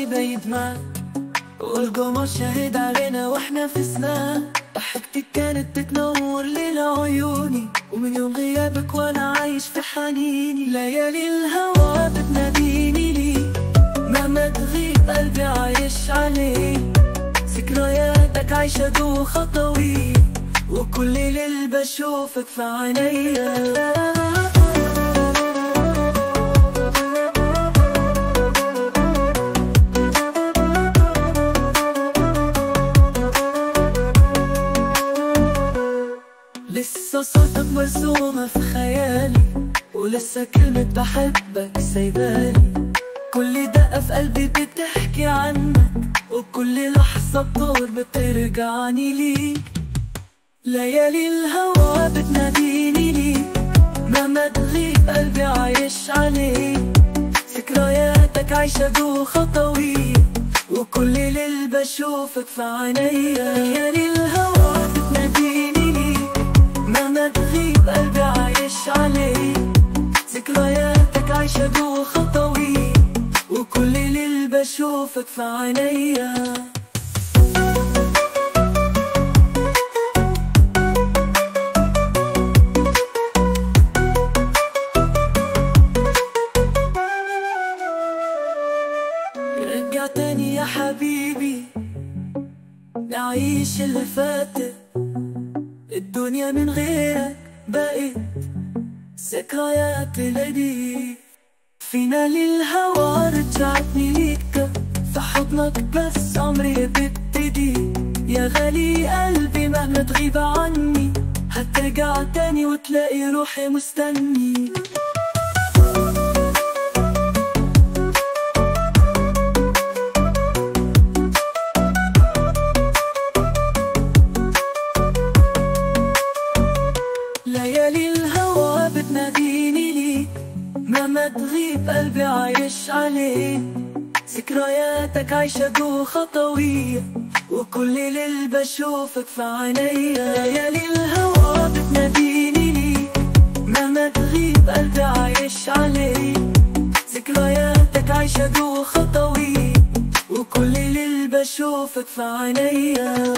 عمري بعيد معك، والقمر شاهد علينا واحنا في سماء. ضحكتك كانت بتنور ليل عيوني، ومن يوم غيابك وانا عايش في حنيني. ليالي الهوى بتناديني لي، مهما تغيب قلبي عايش عليه. ذكرياتك عايشة جوا خطوي، وكل ليل بشوفك في عينيا. لسه صوتك مرسومة في خيالي، ولسه كلمة بحبك سايبالي. كل دقة في قلبي بتحكي عنك، وكل لحظة بطول بترجعني ليك. ليالي الهوى بتناديني ليك، مهما تغيب قلبي عايش عليك. ذكرياتك عايشة جوا خطوي، وكل ليل بشوفك في عينيا. ليالي الهوى بتناديني ليك، مهما تغيب قلبي عايش عليك. ذكرياتك عايشة جوا خطوي، وكل ليل بشوفك في عينيا. رجع تاني يا حبيبي، نعيش اللي فاتت. الدنيا من غيرك بقت ذكريات لدي. فينا للهوى رجعتني ليك، في حضنك بس عمري ببتدي. يا غالي قلبي مهما تغيب عني، هترجع تاني وتلاقي روحي مستني. ليالي الهوى بتناديني ليك، مهما تغيب قلبي عايش عليك. ذكرياتك عايشة جوا خطوي، وكل ليل بشوفك في عينيا. ليالي الهوى بتناديني ليك، مهما تغيب قلبي عايش عليك. ذكرياتك عايشة جوا خطوي، وكل ليل بشوفك في عينيا.